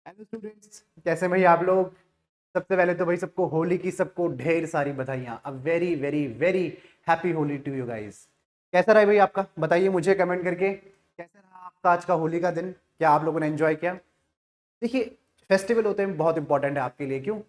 Hello students, कैसे भाई आप लोग। सबसे पहले तो भाई सबको होली की सबको ढेर सारी बधाइयाँ। A very very very happy Holi to you guys. कैसा रहा भाई आपका, बताइए मुझे कमेंट करके कैसा रहा आपका आज का होली का दिन। क्या आप लोगों ने एंजॉय किया। देखिए, फेस्टिवल होते हैं बहुत इंपॉर्टेंट है आपके लिए। क्यों?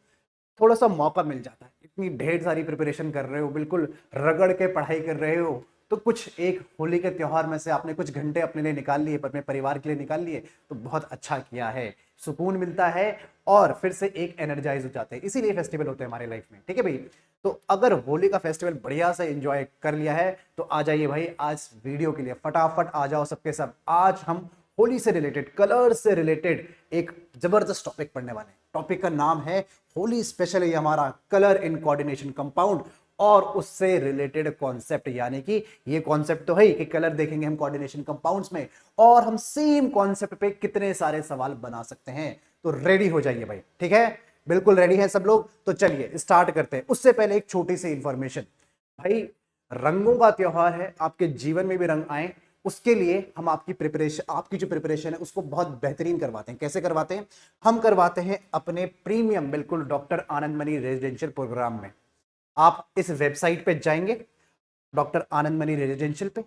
थोड़ा सा मौका मिल जाता है, इतनी ढेर सारी प्रिपरेशन कर रहे हो, बिल्कुल रगड़ के पढ़ाई कर रहे हो, तो कुछ एक होली के त्योहार में से आपने कुछ घंटे अपने लिए निकाल लिए, अपने परिवार के लिए निकाल लिए, तो बहुत अच्छा किया है। सुकून मिलता है और फिर से एक एनर्जाइज हो जाते हैं। इसीलिए फेस्टिवल होते हैं हमारे लाइफ में, ठीक है भाई। तो अगर होली का फेस्टिवल बढ़िया से एंजॉय कर लिया है तो आ जाइए भाई आज वीडियो के लिए, फटाफट आ जाओ सबके सब। आज हम होली से रिलेटेड, कलर से रिलेटेड एक जबरदस्त टॉपिक पढ़ने वाले हैं। टॉपिक का नाम है होली स्पेशल, ये हमारा कलर इन कोऑर्डिनेशन कंपाउंड और उससे रिलेटेड कॉन्सेप्ट। यानी कि ये कॉन्सेप्ट तो है कि कलर देखेंगे हम कोऑर्डिनेशन कंपाउंड्स में और हम सेम कॉन्सेप्ट पे कितने सारे सवाल बना सकते हैं। तो रेडी हो जाइए भाई, ठीक है। बिल्कुल रेडी है सब लोग, तो चलिए स्टार्ट करते हैं। उससे पहले एक छोटी सी इंफॉर्मेशन भाई, रंगों का त्योहार है, आपके जीवन में भी रंग आए उसके लिए हम आपकी प्रिपरेशन, आपकी जो प्रिपरेशन है उसको बहुत बेहतरीन करवाते हैं। कैसे करवाते हैं? हम करवाते हैं अपने प्रीमियम, बिल्कुल डॉक्टर आनंद मनी रेजिडेंशियल प्रोग्राम में। आप इस वेबसाइट पे जाएंगे, डॉक्टर आनंद मनी रेजिडेंशियल पे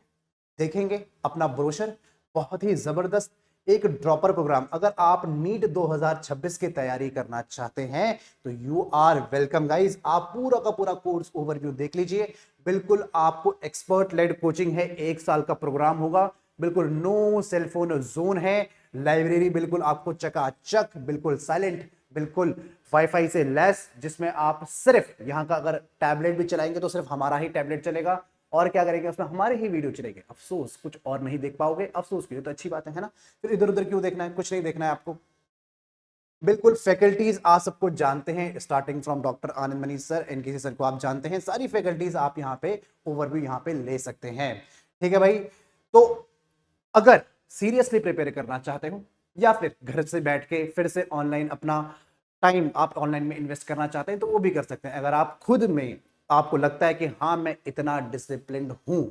देखेंगे अपना ब्रोशर, बहुत ही जबरदस्त एक ड्रॉपर प्रोग्राम। अगर आप नीट 2026 की तैयारी करना चाहते हैं तो यू आर वेलकम गाइस। आप पूरा का पूरा कोर्स ओवरव्यू देख लीजिए। बिल्कुल आपको एक्सपर्ट लेड कोचिंग है, 1 साल का प्रोग्राम होगा। बिल्कुल नो सेलफोन जोन है, लाइब्रेरी बिल्कुल आपको चकाचक, बिल्कुल साइलेंट, बिल्कुल वाईफाई से लेस, जिसमें आप सिर्फ यहां का अगर टैबलेट भी चलाएंगे तो सिर्फ हमारा ही टैबलेट चलेगा। और क्या करेंगे, उसमें हमारे ही वीडियो चलेंगे। अफसोस कुछ और नहीं देख पाओगे, अफसोस के लिए तो अच्छी बात है ना। फिर इधर उधर क्यों देखना है, कुछ नहीं देखना है आपको। बिल्कुल फैकल्टीज आप सबको जानते हैं, starting from doctor Anand money sir, NKC sir को आप जानते हैं। सारी फैकल्टीज आप यहाँ पे ओवरव्यू यहाँ पे ले सकते हैं, ठीक है भाई। तो अगर सीरियसली प्रिपेयर करना चाहते हो या फिर घर से बैठ के फिर से ऑनलाइन अपना टाइम आप ऑनलाइन में इन्वेस्ट करना चाहते हैं तो वो भी कर सकते हैं। अगर आप खुद में आपको लगता है कि हाँ मैं इतना डिसिप्लिन्ड हूं,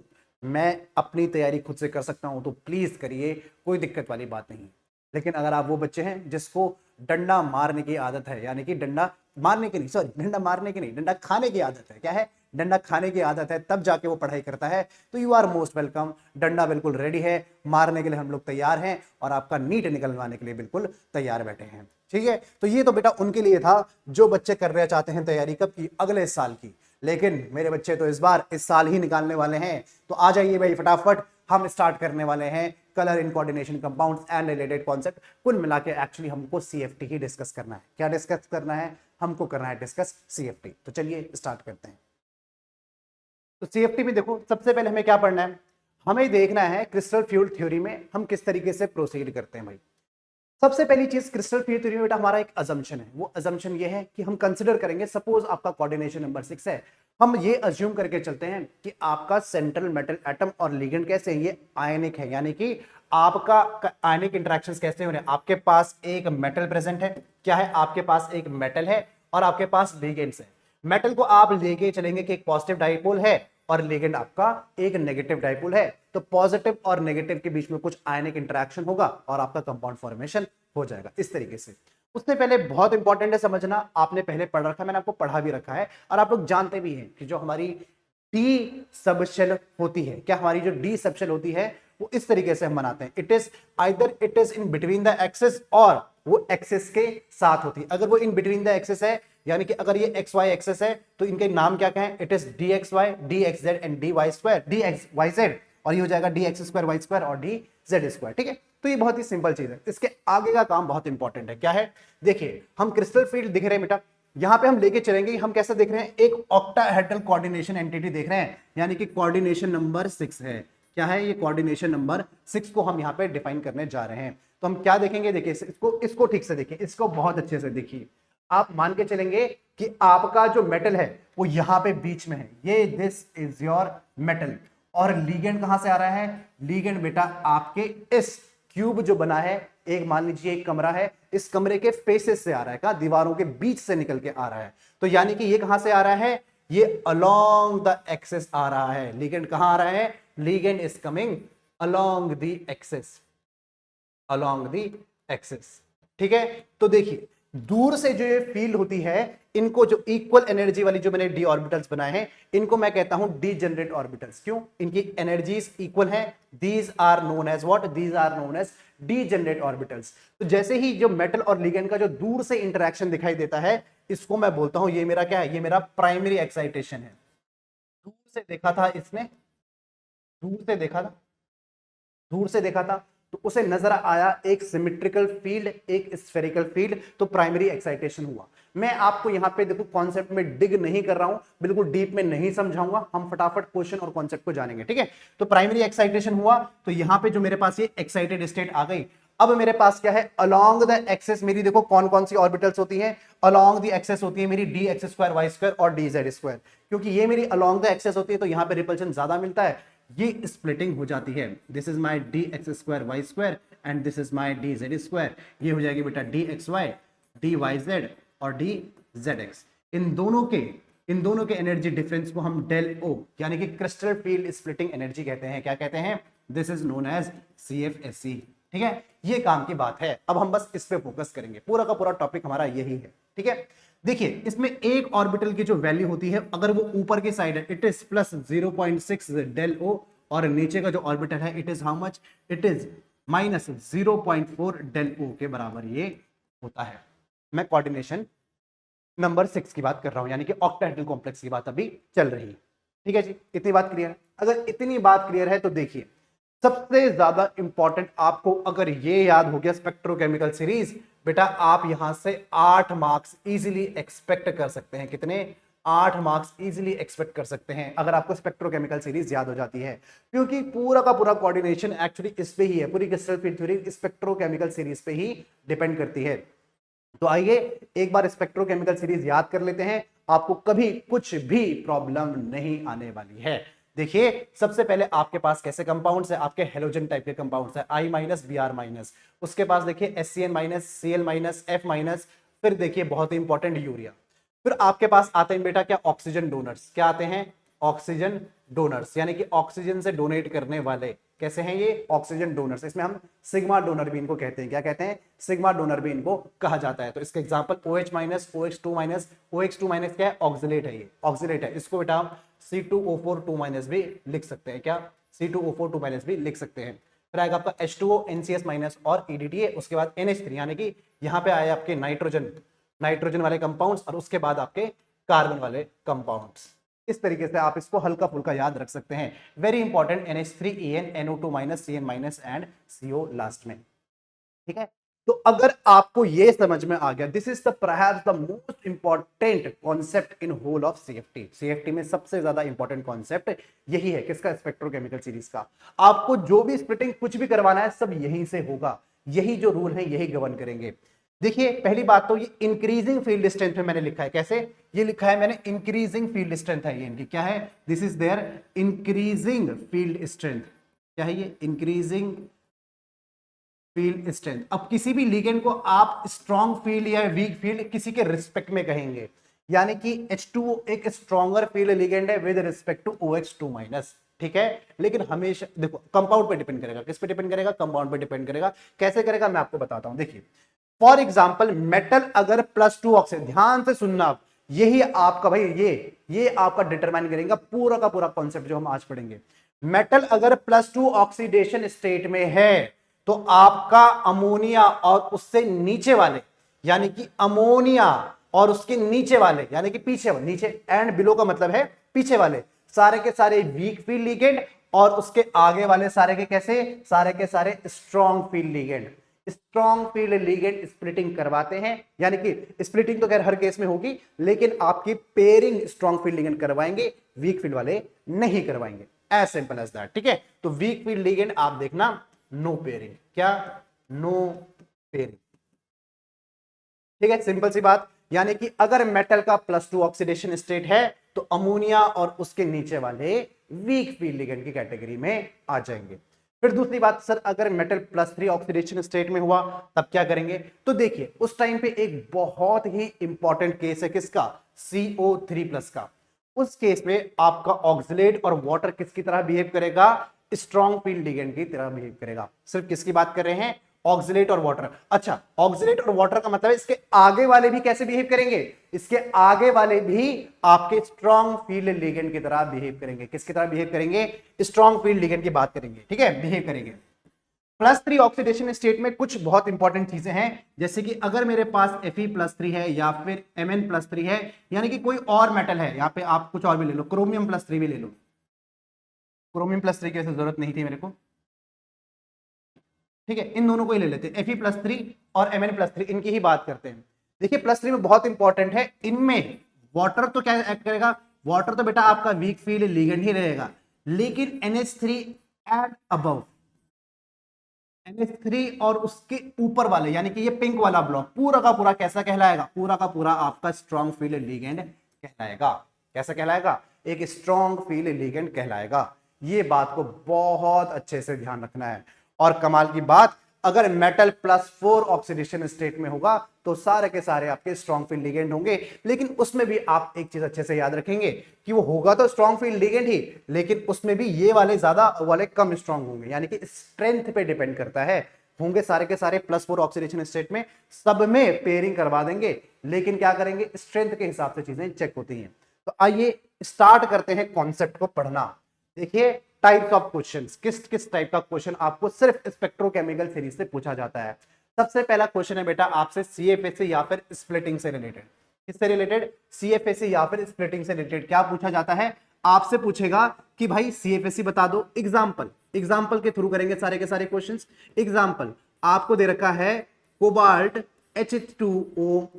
मैं अपनी तैयारी खुद से कर सकता हूं, तो प्लीज करिए, कोई दिक्कत वाली बात नहीं। लेकिन अगर आप वो बच्चे हैं जिसको डंडा मारने की आदत है, यानी कि डंडा मारने की नहीं, सॉरी, डंडा मारने की नहीं, डंडा खाने की आदत है, क्या है, डंडा खाने की आदत है, तब जाके वो पढ़ाई करता है, तो यू आर मोस्ट वेलकम। डंडा बिल्कुल रेडी है, मारने के लिए हम लोग तैयार हैं और आपका नीट निकलवाने के लिए बिल्कुल तैयार बैठे हैं, ठीक है। तो ये तो बेटा उनके लिए था जो बच्चे करना चाहते हैं तैयारी कब की, अगले साल की। लेकिन मेरे बच्चे तो इस बार इस साल ही निकालने वाले हैं। तो आ जाइए भाई फटाफट, हम स्टार्ट करने वाले हैं colour in coordination compounds and related concept. कुल मिला के एक्चुअली हमको सीएफटी ही डिस्कस करना है। क्या डिस्कस करना है? हमको करना है डिस्कस सीएफटी। तो चलिए स्टार्ट करते हैं। तो सीएफटी में देखो, सबसे पहले हमें क्या पढ़ना है, हमें देखना है क्रिस्टल फ्यूल थ्योरी में हम किस तरीके से प्रोसीड करते हैं भाई। सबसे पहली चीज, क्रिस्टल फ्यूल थ्योरी में बेटा हमारा एक अजम्पशन है। वो अजम्पशन ये है कि हम कंसिडर करेंगे, सपोज आपका कोऑर्डिनेशन नंबर 6 है, हम ये अज्यूम करके चलते हैं कि आपका सेंट्रल मेटल एटम और लिगेंड कैसे हैं, ये आयनिक है। यानी कि आपका आयनिक इंटरेक्शंस कैसे हो रहे हैं, आपके पास एक मेटल प्रेजेंट है, क्या है, आपके पास एक मेटल है और आपके पास लिगेंड्स है। मेटल को आप लेके चलेंगे कि एक पॉजिटिव डाइपोल है और लिगेंड आपका एक नेगेटिव डाइपोल है, तो पॉजिटिव और नेगेटिव के बीच में कुछ आयनिक इंटरेक्शन होगा और आपका कंपाउंड फॉर्मेशन हो जाएगा इस तरीके से। उससे पहले बहुत इंपॉर्टेंट है समझना, आपने पहले पढ़ रखा है, मैंने आपको पढ़ा भी रखा है और आप लोग जानते भी हैं कि जो हमारी डी सबशेल होती है, क्या हमारी जो डी सबशेल होती है वो इस तरीके से हम बनाते हैं, it is either it is in between the axis और वो एक्सिस के साथ होती है। अगर वो इन बिटवीन द एक्सिस है, यानी कि अगर ये एक्स वाई एक्सिस है तो इनके नाम क्या क्या है, it is d x y, d x z and d y square, d x y z, और ये हो जाएगा d x square y square और डी जेड स्क्वायर, ठीक है। तो ये बहुत ही सिंपल चीज है, इसके आगे का काम बहुत इंपॉर्टेंट है। क्या है? देखिए, हम क्रिस्टल फील्ड दिख रहे हैं बेटा, यहां पे हम लेके चलेंगे, हम कैसे देख रहे हैं, एक ऑक्टाहेड्रल कोऑर्डिनेशन एंटिटी देख रहे हैं, यानी कि कोऑर्डिनेशन नंबर 6 है। क्या है? ये कोऑर्डिनेशन नंबर 6 को हम यहां पे डिफाइन करने जा रहे हैं। तो हम क्या देखेंगे, देखिए इसको ठीक से देखिए, इसको बहुत अच्छे से देखिए। आप मान के चलेंगे कि आपका जो मेटल है वो यहां पे बीच में है, ये दिस इज योर मेटल। और लीगेंड कहां से आ रहा है? लीगेंड बेटा आपके इस क्यूब जो बना है, एक मान लीजिए एक कमरा है, इस कमरे के फेसेस से आ रहा है, कहा, दीवारों के बीच से निकल के आ रहा है। तो यानी कि ये कहां से आ रहा है, ये अलोंग द एक्सिस आ रहा है। लीगेंड कहां आ रहा है? Ligand is coming along the axis, along the axis. ठीक है, तो देखिए दूर से जो ये फील्ड होती है, इनको जो इक्वल एनर्जी वाली जो मैंने डी ऑर्बिटल्स बनाए हैं, इनको मैं कहता हूं डीजेनरेट ऑर्बिटल्स। क्यों? इनकी एनर्जीज इक्वल हैं। These are known as what? These are known as degenerate orbitals. तो जैसे ही जो मेटल और लिगेंड का जो दूर से इंटरेक्शन दिखाई देता है, इसको मैं बोलता हूं ये मेरा क्या है? ये मेरा प्राइमरी एक्साइटेशन है। दूर से देखा था इसने, दूर से देखा था, दूर से देखा था, तो उसे नजर आया एक सिमेट्रिकल फील्ड, एक स्फेरिकल फील्ड, तो प्राइमरी एक्साइटेशन हुआ। मैं आपको यहां पे देखो कॉन्सेप्ट में डिग नहीं कर रहा हूं, बिल्कुल डीप में नहीं समझाऊंगा, हम फटाफट क्वेश्चन और कॉन्सेप्ट को जानेंगे। ठीक है, तो प्राइमरी एक्साइटेशन हुआ, तो यहां पे जो मेरे पास ये एक्साइटेड स्टेट आ गई। अब मेरे पास क्या है? अलोंग द एक्सेस मेरी देखो कौन कौन सी ऑर्बिटल्स होती हैं? अलोंग द एक्सेस होती है मेरी d x square y square और डी जेड स्क्वायर। क्योंकि ये मेरी अलोंग द एक्सेस होती है, तो यहां पे रिपल्शन ज्यादा मिलता है, ये स्प्लिटिंग हो जाती है। This is my d x square y square and this is my d z square. ये हो जाएगी बेटा d x y, d y z और डी जेड एक्स। इन दोनों के एनर्जी डिफरेंस को हम डेल ओ यानी कि क्रिस्टल फील्ड स्प्लिटिंग एनर्जी कहते हैं। क्या कहते हैं? This is known as CFSE। ठीक है, ये काम की बात है। अब हम बस इस पे फोकस करेंगे, पूरा का पूरा टॉपिक हमारा यही है। ठीक है, देखिए इसमें एक ऑर्बिटल की जो वैल्यू होती है, अगर वो ऊपर की साइड है, it is plus 0.6 del o, और नीचे का जो ऑर्बिटल है it is how much? It is minus 0.4 del o के बराबर ये होता है। मैं कोऑर्डिनेशन नंबर 6 की बात कर रहा हूं, यानी कि ऑक्टाहेड्रल कॉम्प्लेक्स की बात अभी चल रही है। ठीक है जी, इतनी बात क्लियर है? अगर इतनी बात क्लियर है तो देखिए सबसे ज्यादा इंपॉर्टेंट आपको अगर ये याद हो गया स्पेक्ट्रोकेमिकल सीरीज, बेटा आप यहां से 8 मार्क्स इजीली एक्सपेक्ट कर सकते हैं। कितने? 8 मार्क्स इजीली एक्सपेक्ट कर सकते हैं अगर आपको स्पेक्ट्रोकेमिकल सीरीज याद हो जाती है, क्योंकि पूरा का पूरा कोऑर्डिनेशन एक्चुअली इस पे ही है। पूरी crystal field theory spectrochemical series पे ही डिपेंड करती है। तो आइए एक बार स्पेक्ट्रोकेमिकल सीरीज याद कर लेते हैं, आपको कभी कुछ भी प्रॉब्लम नहीं आने वाली है। देखिए सबसे पहले आपके पास कैसे कंपाउंड्स है? आपके हेलोजन टाइप के कंपाउंड्स है, I माइनस Br माइनस, उसके पास देखिए SCN minus, Cl minus, F minus, फिर देखिए बहुत ही इंपॉर्टेंट यूरिया। फिर आपके पास आते हैं बेटा क्या? Oxygen donors. क्या आते हैं? ऑक्सीजन डोनर्स, यानी कि ऑक्सीजन से डोनेट करने वाले। कैसे हैं ये? Oxygen donors. इसमें हम सिग्मा डोनर भी इनको कहते हैं। क्या कहते हैं? सिग्मा डोनर भी इनको कहा जाता है। तो इसका example OH minus, OH2 minus. OH2 minus क्या है? ऑक्सिलेट है, ये ऑक्सिलेट है। इसको बेटा हम C2O4 2 माइनस भी लिख सकते हैं। क्या? C2O4 2 माइनस भी लिख सकते हैं। फिर आएगा आपका H2O, NCS माइनस और EDTA। उसके बाद NH3, यानी कि यहाँ पे आए आपके नाइट्रोजन वाले कंपाउंड्स, और उसके बाद आपके कार्बन वाले कंपाउंड्स। इस तरीके से आप इसको हल्का फुल्का याद रख सकते हैं। Very important, NH3, NO2 minus, CN minus and CO last में। ठीक है, तो अगर आपको यह समझ में आ गया, this is the perhaps the most important concept in whole of CFT में सबसे ज्यादा इंपॉर्टेंट कॉन्सेप्ट यही है। किसका? स्पेक्ट्रोकेमिकल सीरीज का। आपको जो भी स्प्लिटिंग कुछ भी करवाना है सब यहीं से होगा, यही जो रूल है यही गवर्न करेंगे। देखिए पहली बात तो ये इंक्रीजिंग फील्ड स्ट्रेंथ में मैंने लिखा है। कैसे? ये लिखा है मैंने इंक्रीजिंग फील्ड स्ट्रेंथ है ये इनकी। क्या है? This is their increasing field strength. क्या है ये? Increasing field strength. अब किसी भी लिगेंड को आप स्ट्रॉन्ग फील्ड या वीक फील्ड किसी के रिस्पेक्ट में कहेंगे, यानी कि H2O एक स्ट्रॉन्गर फील्ड लिगेंड है with respect to OH2 minus. ठीक है, लेकिन हमेशा देखो कंपाउंड पे डिपेंड करेगा। किस पे डिपेंड करेगा? कंपाउंड पे डिपेंड करेगा। कैसे करेगा मैं आपको बताता हूं। देखिए फॉर एग्जाम्पल मेटल अगर +2 ऑक्सीजन, ध्यान से सुनना आप, यही आपका भाई ये आपका डिटरमाइन करेगा पूरा का पूरा कॉन्सेप्ट जो हम आज पढ़ेंगे। मेटल अगर +2 ऑक्सीडेशन स्टेट में है तो आपका अमोनिया और उससे नीचे वाले, यानी कि अमोनिया और उसके नीचे वाले, यानी कि पीछे वाले, नीचे एंड बिलो का मतलब है पीछे वाले, सारे के सारे वीक फील्ड लिगेंड, और उसके आगे वाले सारे के कैसे? सारे के सारे strong field ligand. Strong field ligand splitting करवाते हैं, यानी कि स्प्लिटिंग तो खैर हर केस में होगी, लेकिन आपकी पेयरिंग स्ट्रॉन्ग फील्ड लिगेंड करवाएंगे, वीक फील्ड वाले नहीं करवाएंगे। As simple as that. ठीक है, तो वीक फील्ड लिगेंड आप देखना नो पेयरिंग। क्या? No pairing. ठीक है, सिंपल सी बात। यानी कि अगर मेटल का +2 ऑक्सीडेशन स्टेट है तो अमोनिया और उसके नीचे वाले वीक फील्ड लिगेंड की कैटेगरी में आ जाएंगे। फिर दूसरी बात, सर अगर मेटल +3 ऑक्सीडेशन स्टेट में हुआ तब क्या करेंगे? तो देखिए उस टाइम पे एक बहुत ही इंपॉर्टेंट केस है। किसका? CO3+ का। उस केस में आपका ऑक्सिलेट और वाटर किसकी तरह बिहेव करेगा? स्ट्रॉन्ग फील्ड लिगेंड की तरह बिहेव करेगा। सिर्फ किसकी बात कर रहे हैं? ऑक्सिलेट और वाटर। अच्छा, ऑक्सिलेट और वाटर का मतलब है इसके आगे वाले भी कैसे बिहेव करेंगे, इसके आगे वाले भी आपके स्ट्रॉन्ग फील्ड लिगेंड की तरह बिहेव करेंगे। किसकी तरह बिहेव करेंगे, स्ट्रॉन्ग फील्ड लिगेंड की बात करेंगे, ठीक है, बिहेव करेंगे। +3 ऑक्सीडेशन स्टेट में कुछ बहुत इंपॉर्टेंट चीजें हैं, जैसे कि अगर मेरे पास Fe+3 है या फिर Mn+3 है, यानी कि कोई और मेटल है, यहाँ पे आप कुछ और भी ले लो, क्रोमियम+3 भी ले लो, क्रोमियम+3 की वैसे जरूरत नहीं थी मेरे को, ठीक है, इन दोनों को ही ले लेते हैं, Fe+3 और Mn+3, इनकी ही बात करते हैं। देखिए +3 में बहुत इंपॉर्टेंट है, इनमें वाटर तो क्या एक्ट करेगा, वाटर तो बेटा आपका वीक फील्ड लिगेंड ही रहेगा, लेकिन NH3 एट अबव, NH3 और उसके ऊपर वाले, यानी कि ये पिंक वाला ब्लॉक पूरा का पूरा कैसा कहलाएगा, पूरा का पूरा आपका स्ट्रॉन्ग फील्ड लिगेंड कहलाएगा। कैसा कहलाएगा, एक स्ट्रॉन्ग फील्ड लिगेंड कहलाएगा। ये बात को बहुत अच्छे से ध्यान रखना है। और कमाल की बात, अगर मेटल +4 ऑक्सीडेशन स्टेट में होगा तो सारे के सारे आपके स्ट्रॉन्ग फील्ड लिगेंड होंगे, लेकिन उसमें भी आप एक चीज अच्छे से याद रखेंगे कि वो होगा तो स्ट्रॉन्ग फील्ड लिगेंड ही, लेकिन उसमें भी ये वाले ज्यादा, वाले कम स्ट्रॉन्ग होंगे, यानी कि स्ट्रेंथ पे डिपेंड करता है। होंगे सारे के सारे +4 ऑक्सीडेशन स्टेट में, सब में पेयरिंग करवा देंगे, लेकिन क्या करेंगे, स्ट्रेंथ के हिसाब से चीजें चेक होती हैं। तो आइए स्टार्ट करते हैं कॉन्सेप्ट को पढ़ना। देखिए टाइप्स ऑफ क्वेश्चंस, किस किस टाइप का क्वेश्चन आपको सिर्फ स्पेक्ट्रोकेमिकल सीरीज से पूछा जाता है। सबसे पहला क्वेश्चन है बेटा आपसे CFAC या फिर स्प्लिटिंग से रिलेटेड। किससे रिलेटेड, CFAC या फिर स्प्लिटिंग से रिलेटेड। क्या पूछा जाता है, आपसे पूछेगा कि भाई CFAC बता दो, एग्जाम्पल के थ्रू करेंगे सारे के सारे क्वेश्चंस। एग्जाम्पल आपको दे रखा है कोबाल्ट H2O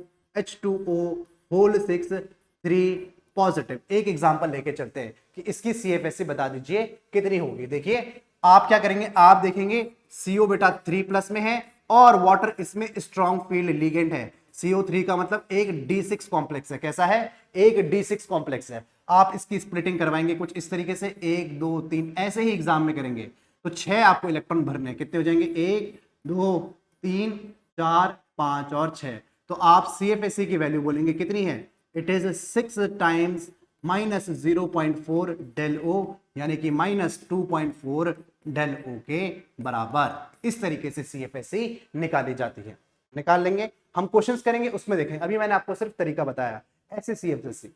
होल 6 3 पॉजिटिव। एक एग्जांपल लेके चलते हैं कि इसकी CFAC बता दीजिए कितनी होगी। देखिए आप क्या करेंगे, आप देखेंगे CO बेटा 3+ में है और वाटर इसमें स्ट्रॉन्ग फील्ड लिगेंड है। CO3 का मतलब एक D6 कॉम्प्लेक्स है। कैसा है, एक D6 कॉम्प्लेक्स है। आप इसकी स्प्लिटिंग करवाएंगे कुछ इस तरीके से, 1 2 3 ऐसे ही एग्जाम में करेंगे तो 6 आपको इलेक्ट्रॉन भरने, कितने हो जाएंगे, 1 2 3 4 5 और 6। तो आप CFAC की वैल्यू बोलेंगे कितनी है, it is 6 times -0.4 del O, यानी कि -2.4 del O के बराबर। इस तरीके से CFAC निकाली जाती है। निकाल लेंगे, हम क्वेश्चंस करेंगे उसमें देखेंगे। अभी मैंने आपको सिर्फ तरीका बताया, ऐसे CFAC।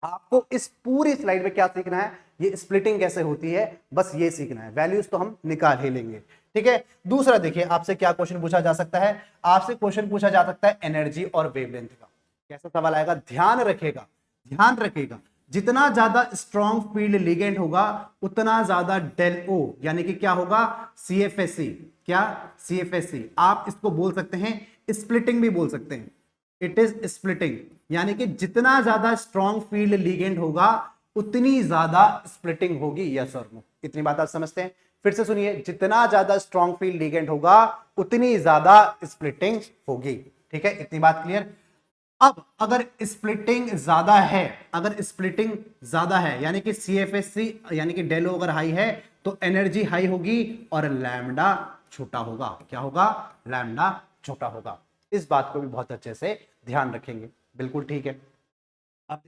आपको इस पूरी स्लाइड में क्या सीखना है, ये स्प्लिटिंग कैसे होती है, बस ये सीखना है। वैल्यूज तो हम निकाल ही लेंगे, ठीक है। दूसरा देखिए आपसे क्या क्वेश्चन पूछा जा सकता है, आपसे क्वेश्चन पूछा जा सकता है एनर्जी और वेवलेंथ का। कैसा सवाल आएगा, ध्यान रखेगा जितना ज्यादा स्ट्रॉन्ग फील्ड लिगेंड होगा उतना ज्यादा del O, यानी कि क्या होगा, CFAC। क्या, CFAC आप इसको बोल सकते हैं, स्प्लिटिंग भी बोल सकते हैं। इट इज स्प्लिटिंग, यानी कि जितना ज्यादा स्ट्रॉन्ग फील्ड लिगेंड होगा उतनी ज्यादा स्प्लिटिंग होगी। यस और नो, इतनी बात आप समझते हैं। फिर से सुनिए, जितना ज्यादा स्ट्रॉन्ग फील्ड लिगेंड होगा उतनी ज्यादा स्प्लिटिंग होगी, ठीक है, इतनी बात क्लियर। अब अगर स्प्लिटिंग ज्यादा है, यानी कि CFAC यानी कि del O अगर हाई है तो एनर्जी हाई होगी और लैम्डा छोटा होगा। क्या होगा, लैम्डा छोटा होगा। इस बात को भी बहुत अच्छे से ध्यान रखेंगे, बिल्कुल ठीक है। अब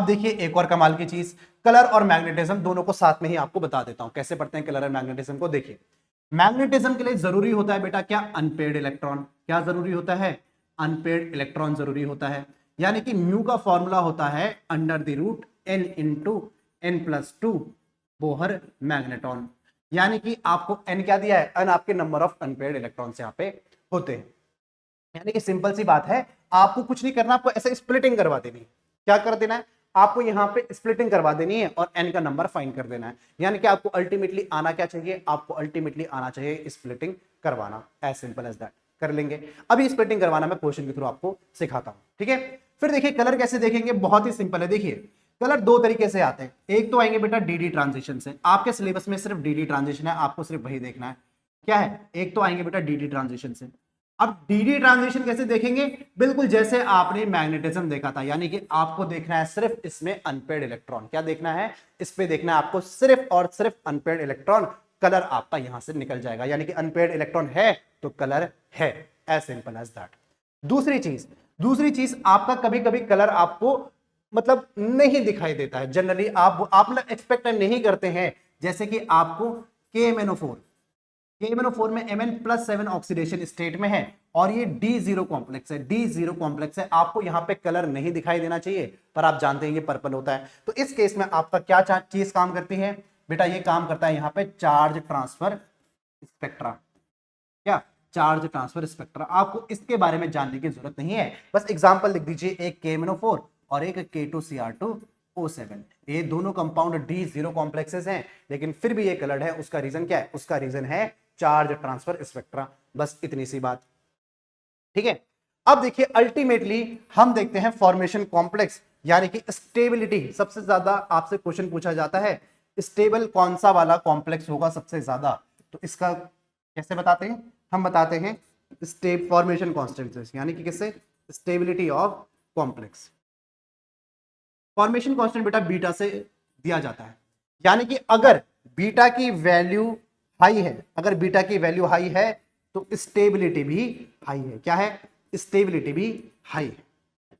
देखिए एक और कमाल की चीज, कलर और मैग्नेटिज्म दोनों को साथ में ही आपको बता देता हूं कैसे पढ़ते हैं कलर और मैग्नेटिज्म को। देखिए मैग्नेटिज्म के लिए जरूरी होता है बेटा क्या, अनपेयर्ड इलेक्ट्रॉन। क्या जरूरी होता है, अनपेयर्ड इलेक्ट्रॉन जरूरी होता है। यानी कि म्यू का फॉर्मूला होता है √N × N+2 बोहर मैग्नेटॉन। यानी कि आपको N क्या दिया है, N आपके नंबर ऑफ अनपेयर्ड इलेक्ट्रॉन्स यहाँ पे होते हैं। यानी कि सिंपल सी बात है, आपको कुछ नहीं करना, आपको ऐसे स्प्लिटिंग करवा देनी है। क्या कर देना है, आपको यहाँ पे स्प्लिटिंग करवा देनी है और N का नंबर फाइंड कर देना है। यानी कि आपको अल्टीमेटली आना क्या चाहिए, आपको अल्टीमेटली आना चाहिए स्प्लिटिंग करवाना। एज सिंपल एज दैट, कर लेंगे। अभी स्प्लिटिंग करवाना मैं क्वेश्चन के थ्रू आपको सिखाता हूं, ठीक है। फिर देखिए कलर कैसे देखेंगे, बहुत ही सिंपल है। देखिए कलर दो तरीके से आते हैं, एक तो आएंगे बेटा DD ट्रांजिशन से। आपके सिलेबस में सिर्फ DD ट्रांजिशन है, आपको सिर्फ वही देखना है। क्या है, एक तो आएंगे बेटा DD ट्रांजिशन से। अब DD ट्रांजिशन कैसे देखेंगे, बिल्कुल जैसे आपने मैग्नेटिज्म देखा था, यानी कि आपको देखना है सिर्फ इसमें अनपेयर्ड इलेक्ट्रॉन। क्या देखना है, इस पे देखना है आपको सिर्फ और सिर्फ अनपेयर्ड इलेक्ट्रॉन। कलर आपका यहां से निकल जाएगा, यानी कि अनपेयर्ड इलेक्ट्रॉन है तो कलर है। As simple as that. दूसरी चीज आपका कभी कभी कलर आपको मतलब नहीं दिखाई देता है। जनरली आप एक्सपेक्ट नहीं करते हैं, जैसे कि आपको KMnO4 KMnO4 में Mn+7 ऑक्सीडेशन स्टेट में है और ये D0 कॉम्प्लेक्स है, D0 कॉम्प्लेक्स है। आपको यहाँ पे कलर नहीं दिखाई देना चाहिए, पर आप जानते हैं ये पर्पल होता है। तो इस केस में आपका क्या चीज काम करती है बेटा, ये काम करता है यहाँ पे चार्ज ट्रांसफर स्पेक्ट्रा। क्या चार्ज ट्रांसफर स्पेक्ट्रा, आपको इसके बारे में जानने की जरूरत नहीं है, बस एग्जांपल लिख दीजिए, एक KMnO4 और एक K2Cr2O7। ये दोनों कंपाउंड D0 कॉम्प्लेक्सेस हैं, लेकिन फिर भी ये कलर्ड है। उसका रीजन क्या है? उसका रीजन है चार्ज ट्रांसफर स्पेक्ट्रा। बस इतनी सी बात, ठीक है। अब देखिए अल्टीमेटली हम देखते हैं फॉर्मेशन कॉम्प्लेक्स, यानी कि स्टेबिलिटी। सबसे ज्यादा आपसे क्वेश्चन पूछा जाता है, स्टेबल कौन सा वाला कॉम्प्लेक्स होगा सबसे ज्यादा, तो इसका कैसे बताते हैं? हम बताते हैं स्टेप फॉर्मेशन कॉन्स्टेंट, यानी कि किससे? Stability of complex. Formation constant बेटा बीटा से दिया जाता है, यानी कि अगर बीटा की वैल्यू हाई है, अगर बीटा की वैल्यू हाई है तो स्टेबिलिटी भी हाई है। क्या है? स्टेबिलिटी भी हाई है।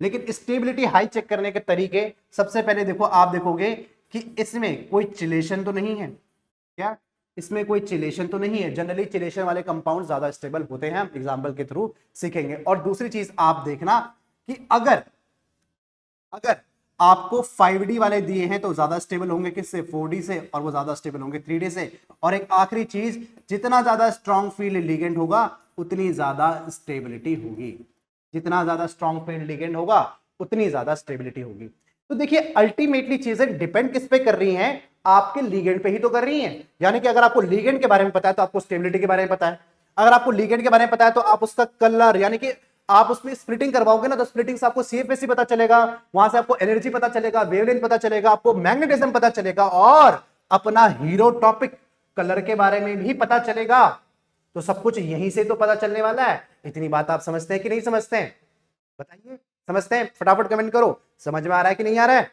लेकिन स्टेबिलिटी हाई चेक करने के तरीके, सबसे पहले देखो, आप देखोगे कि इसमें कोई चिलेशन तो नहीं है। क्या इसमें कोई चिलेशन तो नहीं है? जनरली चिलेशन वाले कंपाउंड ज्यादा स्टेबल होते हैं, हम एग्जांपल के थ्रू सीखेंगे। और दूसरी चीज आप देखना कि अगर आपको 5D वाले दिए हैं तो ज्यादा स्टेबल होंगे किससे? 4D से, और वो ज्यादा स्टेबल होंगे 3D से। और एक आखिरी चीज, जितना ज्यादा स्ट्रॉन्ग फील्ड लिगेंड होगा उतनी ज्यादा स्टेबिलिटी होगी। जितना ज्यादा स्ट्रॉन्ग फील्ड लिगेंड होगा उतनी ज्यादा स्टेबिलिटी होगी। तो देखिए अल्टीमेटली चीजें डिपेंड किस पे कर रही हैं? आपके लिगेंड पे ही तो कर रही हैं। यानी कि अगर आपको लिगेंड के बारे में पता है तो आपको स्टेबिलिटी के बारे में पता है। अगर आपको लिगेंड के बारे में पता है तो आप उसका कलर, यानी कि आप उसमें स्प्लिटिंग करवाओगे ना, तो स्प्लिटिंग से आपको CFSC पता चलेगा, वहां से आपको एनर्जी पता चलेगा, वेवलेंथ पता चलेगा, आपको मैग्नेटिज्म पता चलेगा, और अपना हीरो टॉपिक कलर के बारे में भी पता चलेगा। तो सब कुछ यहीं से तो पता चलने वाला है। इतनी बात आप समझते हैं कि नहीं समझते हैं? बताइए, समझते हैं? फटाफट कमेंट करो, समझ में आ रहा है कि नहीं आ रहा है?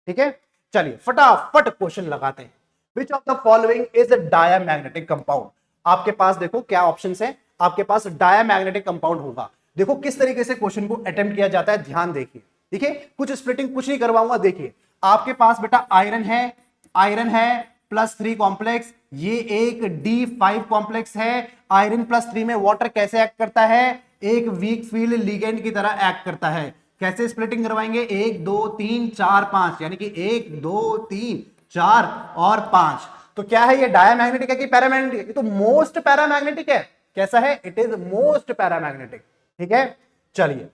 ठीक है, चलिए फटाफट क्वेश्चन लगाते हैं। विच of the following is a diamagnetic compound? आपके पास देखो क्या ऑप्शंस हैं, आपके पास डायामैग्नेटिक कंपाउंड होगा। देखो किस तरीके से क्वेश्चन को अटेम्प्ट किया जाता है, ध्यान देखिए। देखिए कुछ स्प्लिटिंग कुछ नहीं करवाऊंगा। देखिए आपके पास बेटा आयरन है +3 कॉम्प्लेक्स, ये एक D5 कॉम्प्लेक्स है। आयरन +3 में वाटर कैसे एक्ट करता है? एक वीक फील्ड लिगेंड की तरह एक्ट करता है। कैसे स्प्लिटिंग करवाएंगे? 1 2 3 4 5, यानी कि 1 2 3 4 और 5। तो क्या है ये? डायामैग्नेटिक है कि पैरामैग्नेटिक है? ये तो मोस्ट पैरामैग्नेटिक है। कैसा है? It is most paramagnetic. ठीक है, चलिए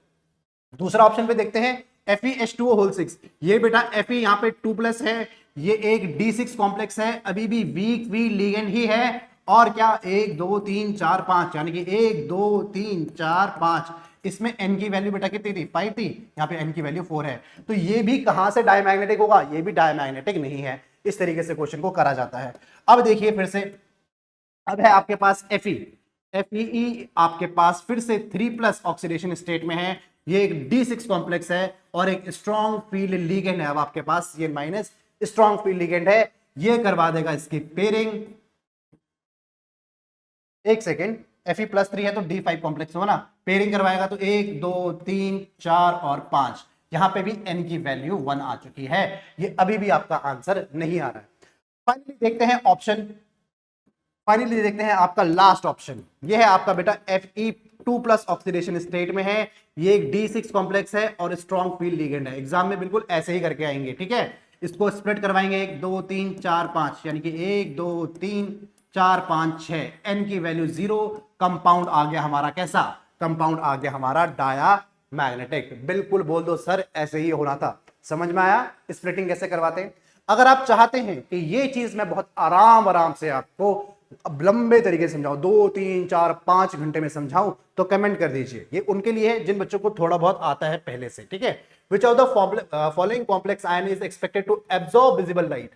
दूसरा ऑप्शन पे देखते हैं। FeH2O6, ये बेटा Fe यहां पे 2+ है, ये एक D6 कॉम्प्लेक्स है, अभी भी वीक लिगेंड ही है। और क्या? 1 2 3 4 5, यानी कि 1 2 3 4 5। इसमें n की वैल्यू बेटा कितनी थी? 5 थी, यहाँ पे n की वैल्यू 4 है। तो ये भी कहां से डायमैग्नेटिक होगा? ये भी डायमैग्नेटिक नहीं है। इस तरीके से क्वेश्चन को करा जाता है। अब देखिए फिर से, अब है आपके पास FeE आपके पास फिर से 3+ ऑक्सीडेशन स्टेट में है। ये एक D6 कॉम्प्लेक्स है और एक स्ट्रॉन्ग फील्ड लिगेंड है। अब आपके पास ये माइनस स्ट्रॉन्ग फील्ड लिगेंड है, ये करवा देगा इसकी पेयरिंग। एक सेकेंड, Fe+3 है तो D5 कॉम्प्लेक्स हो ना, पेयरिंग करवाएगा तो 1 2 3 4 और 5। यहां पे भी n की वैल्यू 1 आ चुकी है। ये अभी भी आपका आंसर नहीं आ रहा है। फाइनली देखते हैं ऑप्शन, फाइनली देखते हैं आपका लास्ट ऑप्शन। ये है आपका बेटा Fe2+ ऑक्सीडेशन स्टेट में है, ये एक D6 कॉम्प्लेक्स है और स्ट्रॉन्ग फील्ड लिगेंड है। एग्जाम में बिल्कुल ऐसे ही करके आएंगे। ठीक है, इसको स्प्लिट करवाएंगे 1 2 3 4 5, यानी कि 1 2 3 4 5 6, n की वैल्यू 0। कंपाउंड आ गया हमारा कैसा? कंपाउंड आ गया हमारा डायामैग्नेटिक। बिल्कुल बोल दो सर ऐसे ही होना था। समझ में आया स्प्लिटिंग कैसे करवाते हैं? अगर आप चाहते हैं कि ये चीज मैं बहुत आराम से आपको अब लंबे तरीके से समझाऊं, 2 3 4 5 घंटे में समझाऊं, तो कमेंट कर दीजिए। ये उनके लिए है जिन बच्चों को थोड़ा बहुत आता है पहले से। ठीक है, which of the following complex ion is expected to absorb visible light?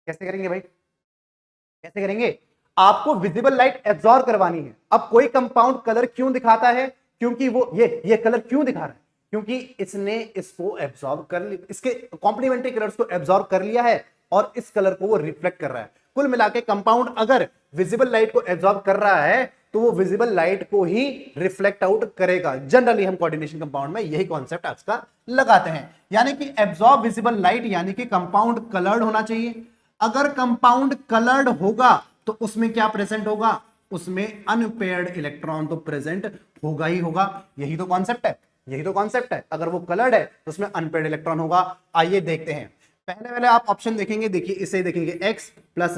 कैसे करेंगे भाई? कैसे करेंगे? आपको विजिबल लाइट एब्जॉर्ब करवानी है। अब कोई कंपाउंड कलर क्यों दिखाता है? क्योंकि वो ये कलर क्यों दिखा रहा है? क्योंकि इसने इसको एब्जॉर्ब कर लिया, इसके कॉम्प्लीमेंट्री कलर्स को एब्जॉर्ब कर लिया है और इस कलर को वो रिफ्लेक्ट कर रहा है। कुल मिला के कंपाउंड अगर विजिबल लाइट को एब्जॉर्ब कर रहा है तो वो विजिबल लाइट को ही रिफ्लेक्ट आउट करेगा। जनरली हम कोऑर्डिनेशन कंपाउंड में यही कॉन्सेप्ट आज का लगाते हैं, यानी कि एब्जॉर्ब विजिबल लाइट, यानी कि कंपाउंड कलर्ड होना चाहिए। अगर कंपाउंड कलर्ड होगा तो उसमें क्या प्रेजेंट होगा, उसमें अनपेयर्ड इलेक्ट्रॉन तो प्रेजेंट होगा ही होगा। यही तो कॉन्सेप्ट है, यही तो कॉन्सेप्ट है। अगर वो कलर्ड है तो उसमें अनपेयर्ड इलेक्ट्रॉन होगा। आइए देखते हैं। पहले वाले आप ऑप्शन देखेंगे, देखिए इसे देखेंगे x plus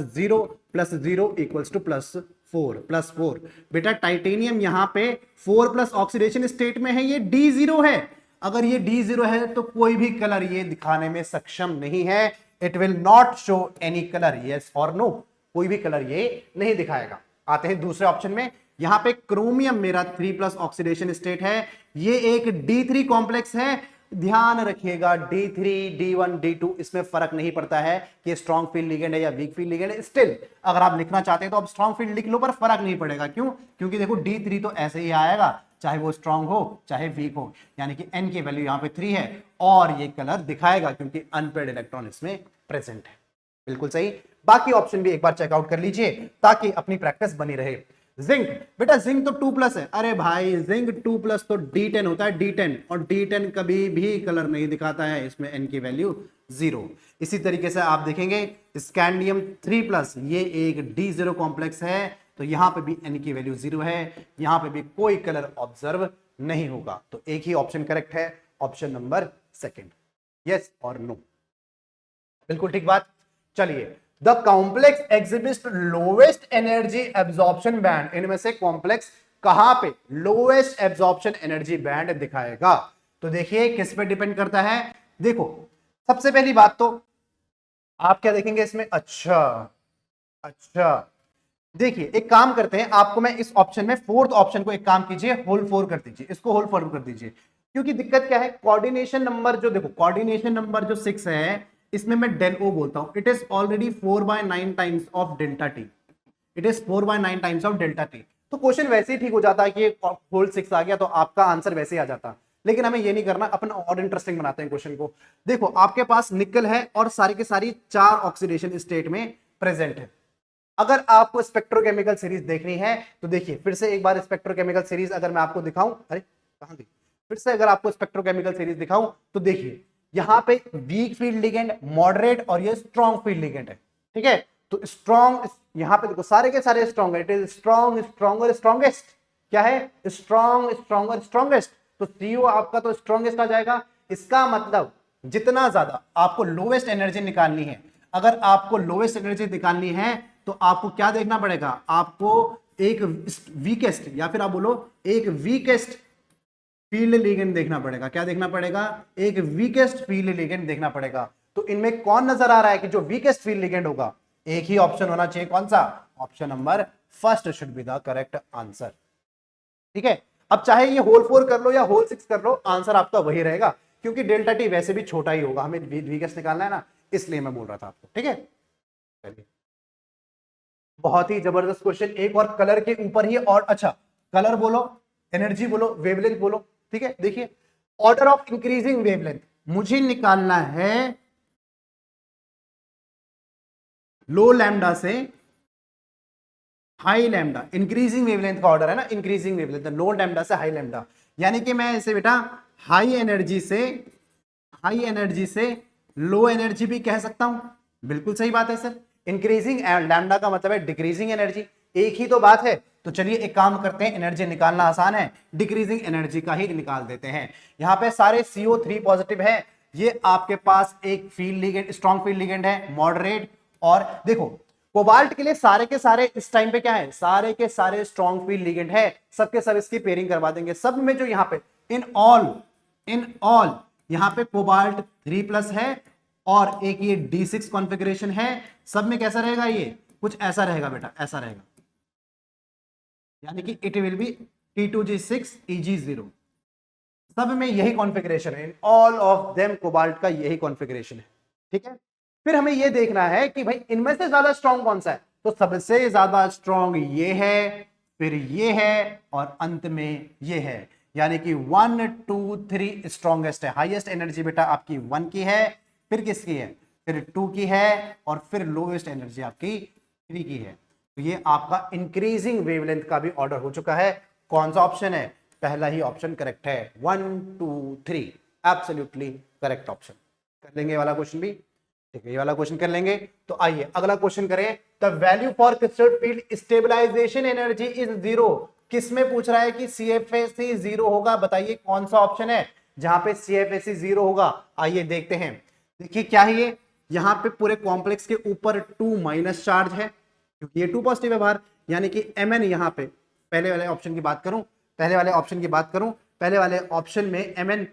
zero equals to +4 बेटा टाइटेनियम यहां पे 4 प्लस ऑक्सीडेशन स्टेट में है, ये D0 है। अगर ये D0 है तो कोई भी कलर ये दिखाने में सक्षम नहीं है। It will not show any colour, yes और नो, कोई भी कलर ये नहीं दिखाएगा। आते हैं दूसरे ऑप्शन में। यहां पे क्रोमियम मेरा 3 प्लस ऑक्सीडेशन स्टेट है, ये एक D3 कॉम्प्लेक्स है। ध्यान रखिएगा D3, D1, D2 इसमें फर्क नहीं पड़ता है कि स्ट्रॉन्ग फील्ड लिगेंड है या वीक फील्ड लिगेंड है। स्टिल अगर आप लिखना चाहते हैं तो आप स्ट्रॉन्ग फील्ड लिख लो, पर फर्क नहीं पड़ेगा। क्यों? क्योंकि देखो D3 तो ऐसे ही आएगा, चाहे वो स्ट्रॉन्ग हो चाहे वीक हो, यानी कि n की वैल्यू यहां पे 3 है और ये कलर दिखाएगा क्योंकि अनपेयर्ड इलेक्ट्रॉन इसमें प्रेजेंट है। बिल्कुल सही। बाकी ऑप्शन भी एक बार चेकआउट कर लीजिए ताकि अपनी प्रैक्टिस बनी रहे। जिंक, बेटा जिंक तो 2 प्लस है। अरे भाई जिंक 2 प्लस तो D10 होता है, D10, और D10 कभी भी कलर नहीं दिखाता है, इसमें n की वैल्यू 0। इसी तरीके से आप देखेंगे स्कैंडियम 3 प्लस, ये एक D0 कॉम्प्लेक्स है, तो यहां पे भी n की वैल्यू 0 है, यहां पे भी कोई कलर ऑब्जर्व नहीं होगा। तो एक ही ऑप्शन करेक्ट है, ऑप्शन नंबर सेकंड, यस और नो। बिल्कुल ठीक बात। चलिए, the complex exhibit lowest energy absorption band, इनमें से कॉम्प्लेक्स कहां पे लोवेस्ट एब्जॉर्प्शन एनर्जी बैंड दिखाएगा? तो देखिए किस पे डिपेंड करता है। देखो सबसे पहली बात तो आप क्या देखेंगे इसमें, अच्छा देखिए एक काम करते हैं, आपको मैं इस ऑप्शन में फोर्थ ऑप्शन को एक काम कीजिए, होल 4 कर दीजिए, इसको होल 4 कर दीजिए। क्योंकि दिक्कत क्या है, कोऑर्डिनेशन नंबर जो देखो, कोऑर्डिनेशन नंबर जो 6 है इसमें मैं डेल ओ बोलता हूं, it is already 4/9 times of delta T, it is 4/9 times of delta T. तो क्वेश्चन वैसे ही ठीक हो जाता है कि होल 6 आ गया तो आपका आंसर वैसे ही आ जाता। लेकिन हमें ये नहीं करना, अपन और इंटरेस्टिंग बनाते हैं क्वेश्चन को। देखो आपके पास निकल है और सारी के सारी 4 ऑक्सीडेशन स्टेट में प्रेजेंट है। अगर आपको स्पेक्ट्रोकेमिकल सीरीज देखनी है तो देखिए फिर से एक बार स्पेक्ट्रोकेमिकल सीरीज अगर मैं आपको दिखाऊं, अरे कहां गई, फिर से अगर आपको स्पेक्ट्रोकेमिकल सीरीज दिखाऊं तो देखिए यहां पे वीक फील्ड लिगेंड, मॉडरेट और ये स्ट्रॉन्ग फील्ड लिगेंड है। ठीक है, तो स्ट्रॉन्ग यहां पे देखो सारे के सारे स्ट्रॉन्ग है, it is strong, stronger, strongest. क्या है? Strong, stronger, strongest. तो CO आपका तो स्ट्रॉन्गेस्ट आ जाएगा। इसका मतलब जितना ज्यादा आपको लोवेस्ट एनर्जी निकालनी है, अगर आपको लोवेस्ट एनर्जी निकालनी है तो आपको क्या देखना पड़ेगा, आपको एक वीकेस्ट या फिर आप बोलो एक वीकेस्ट फील्ड लिगेंड देखना पड़ेगा। क्या देखना पड़ेगा? एक वीकेस्ट फील्ड लिगेंड देखना पड़ेगा। तो इनमें कौन नजर आ रहा है कि जो वीकेस्ट फील्ड लिगेंड होगा? एक ही ऑप्शन होना चाहिए, कौन सा? Option number first should be the correct answer. ठीक है, अब चाहे ये होल 4 कर लो या होल 6 कर लो, आंसर आपका वही रहेगा, क्योंकि डेल्टा टी वैसे भी छोटा ही होगा, हमें वीकेस्ट निकालना है ना, इसलिए मैं बोल रहा था आपको। ठीक है, चलिए बहुत ही जबरदस्त क्वेश्चन, एक और कलर के ऊपर ही। और अच्छा, कलर बोलो, एनर्जी बोलो, वेवलेंथ बोलो। ठीक है, देखिए ऑर्डर ऑफ इंक्रीजिंग वेवलेंथ मुझे निकालना है लो लैम्डा से हाई लैम्डा। इंक्रीजिंग वेवलेंथ का ऑर्डर है ना, इंक्रीजिंग वेवलेंथ, लो लैम्डा से हाई लैम्डा। यानी कि मैं इसे बेटा हाई एनर्जी से लो एनर्जी भी कह सकता हूं। बिल्कुल सही बात है सर। इंक्रीजिंग लैम्डा का मतलब है डिक्रीजिंग एनर्जी, एक ही तो बात है। तो चलिए एक काम करते हैं, एनर्जी निकालना आसान है, डिक्रीजिंग एनर्जी का ही निकाल देते हैं। यहां पे सारे CO3 पॉजिटिव है, ये आपके पास एक field ligand, strong field ligand है, मॉडरेट। और देखो कोबाल्ट के लिए सारे के सारे इस टाइम पे क्या है, सारे के सारे स्ट्रॉन्ग फील्ड लिगेंड है, सबके सब इसकी पेयरिंग करवा देंगे। सब में जो यहाँ पे इन ऑल यहां पे कोबाल्ट 3 प्लस है और एक ये D6 कॉन्फ़िगरेशन है। सब में कैसा रहेगा? ये कुछ ऐसा रहेगा बेटा, ऐसा रहेगा, यानी कि it will B T2G6 EG0। सब में यही कॉन्फ़िगरेशन है, in all of them cobalt का यही कॉन्फ़िगरेशन है। ठीक है, फिर हमें यह देखना है कि भाई इनमें से ज्यादा स्ट्रॉन्ग कौन सा है। तो सबसे ज्यादा स्ट्रॉन्ग ये है, फिर ये है और अंत में ये है, यानी कि 1 2 3 स्ट्रॉन्गेस्ट है। हाईएस्ट एनर्जी बेटा आपकी 1 की है, फिर किसकी है, फिर 2 की है, और फिर लोएस्ट एनर्जी आपकी 3 की है। तो ये आपका इंक्रीजिंग वेवलेंथ का भी ऑर्डर हो चुका है। कौन सा ऑप्शन है? पहला ही ऑप्शन करेक्ट है, 1 2 3 एब्सोल्युटली करेक्ट ऑप्शन। कर लेंगे वाला क्वेश्चन भी। ठीक है, ये वाला क्वेश्चन कर लेंगे। तो आइए अगला क्वेश्चन करें। The value for crystal field stabilisation energy is 0। किसमें पूछ रहा है कि CFSE 0 होगा? बताइए कौन सा ऑप्शन है जहां पे CFSE 0 होगा। आइए देखते हैं। देखिए क्या है ये, यहां पे पूरे कॉम्प्लेक्स के ऊपर 2 माइनस चार्ज है क्योंकि ये 2 पॉजिटिव है बाहर, यानी कि Mn यहां पे पहले वाले ऑप्शन की बात करूं, पहले वाले ऑप्शन में Mn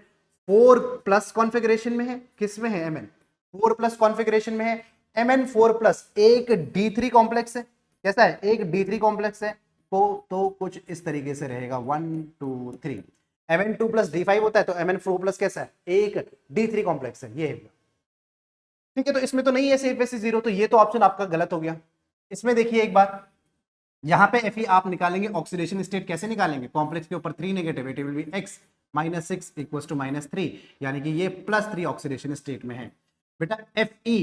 4 प्लस कॉन्फ़िगरेशन में है। किस में है? Mn 4 प्लस कॉन्फ़िगरेशन में है। Mn 4 प्लस एक D3 कॉम्प्लेक्स है। कैसा है? एक D3 कॉम्प्लेक्स है। तो कुछ इस तरीके से रहेगा 1 2 3। Mn 2 प्लस D5 होता है तो Mn 4 प्लस कैसा है? एक D3 कॉम्प्लेक्स है। ये ठीक है, तो इसमें तो नहीं है CFSE 0, तो ये तो ऑप्शन आपका गलत हो गया। इसमें देखिए एक बार, यहां पे Fe आप निकालेंगे ऑक्सीडेशन स्टेट। कैसे निकालेंगे? कॉम्प्लेक्स के ऊपर 3 negative, it will be x -6 equals to -3, यानी कि ये +3 ऑक्सीडेशन स्टेट में है। बेटा Fe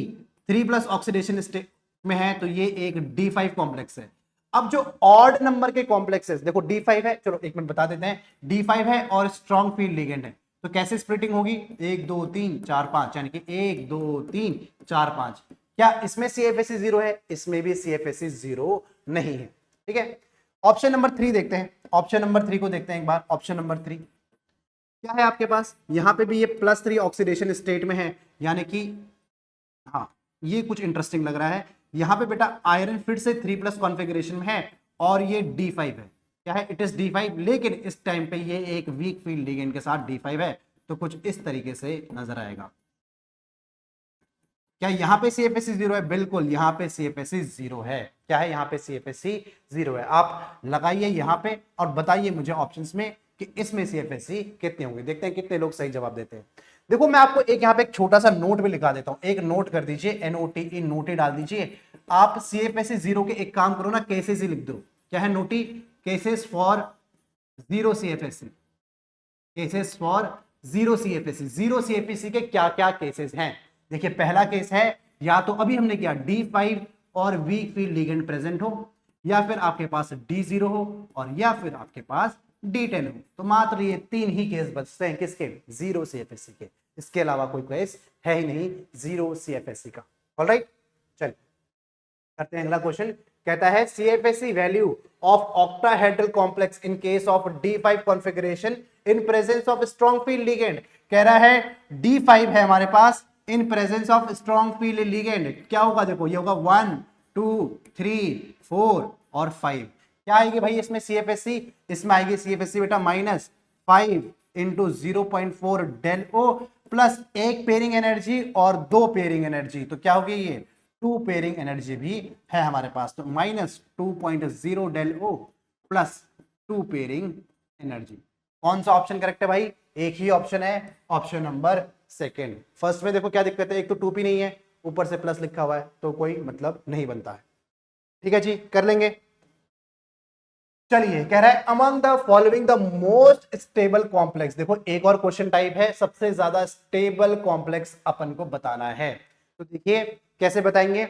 3 प्लस ऑक्सीडेशन स्टेट में है तो ये एक D5 कॉम्प्लेक्स है। अब जो ऑड नंबर के कॉम्प्लेक्सेस, देखो D5 है, चलो एक मिनट बता देते हैं। D5 है और स्ट्रॉन्ग फील्ड लिगेंड है, तो कैसे स्प्लिटिंग होगी? 1 2 3 4 5, यानी कि 1 2 3 4 5। क्या इसमें CFSE 0 है? इसमें भी CFSE 0 नहीं है। ठीक है, ऑप्शन नंबर 3 देखते हैं। ऑप्शन नंबर 3 को देखते हैं एक बार। ऑप्शन नंबर 3 क्या है आपके पास? यहां पे भी ये +3 ऑक्सीडेशन स्टेट में है, यानी कि हाँ, ये कुछ इंटरेस्टिंग लग रहा है। यहां पे बेटा आयरन फिर से 3 प्लस कॉन्फ़िगरेशन में है और ये D5 है। क्या है? इट इज D5, लेकिन इस टाइम पे ये एक वीक फील्ड लिगेंड के साथ D5 है, तो कुछ इस तरीके से नजर आएगा। क्या यहाँ पे CFSE 0 है? बिल्कुल, यहाँ पे CFSE 0 है। क्या है? यहाँ पे CFSE 0 है। आप लगाइए यहाँ पे और बताइए मुझे ऑप्शंस में कि इसमें CFSE कितने होंगे। देखते हैं कितने लोग सही जवाब देते हैं। देखो मैं आपको एक यहाँ पे एक छोटा सा नोट भी लिखा देता हूँ। एक नोट कर दीजिए, NOTE, नोटे डाल दीजिए। आप CFSE 0 के एक काम करो ना, केसेस ही लिख दो। क्या है? Naughty cases for 0 CFSE, cases for 0 CFSE। 0 CFSE के क्या क्या केसेस हैं? देखिए पहला केस है, या तो अभी हमने किया D5 और वीक फील्ड लिगेंड प्रेजेंट हो, या फिर आपके पास D0 हो, और या फिर आपके पास D10 हो। तो मात्र ये 3 ही केस बचते हैं किसके? 0 CFSE के। इसके अलावा कोई केस है ही नहीं 0 CFSE का। ऑलराइट, चलिए करते हैं अगला क्वेश्चन। कहता है CFSE value of octahedral complex in case of D5 configuration in presence of strong field ligand. कह रहा है D5 है हमारे पास, in presence of strong field ligand क्या होगा? देखो ये होगा 1 2 3 4 और 5। क्या आएगी भाई इसमें CFSE? इसमें आएगी CFSE बेटा -5 इंटू 0.4 डेल ओ प्लस एक पेयरिंग एनर्जी और 2 पेयरिंग एनर्जी। तो क्या होगी? ये 2 पेयरिंग एनर्जी भी है हमारे पास, तो -2.0 del o plus 2 pairing energy. कौन सा ऑप्शन करेक्ट है भाई? एक ही ऑप्शन है, ऑप्शन नंबर सेकेंड। फर्स्ट में देखो क्या दिक्कत है, एक तो 2p नहीं है, ऊपर से प्लस लिखा हुआ है, तो कोई मतलब नहीं बनता है। ठीक है जी, कर लेंगे। चलिए कह रहा है among the following the most stable complex. देखो एक और क्वेश्चन टाइप है, सबसे ज्यादा स्टेबल कॉम्प्लेक्स अपन को बताना है। तो देखिए कैसे बताएंगे।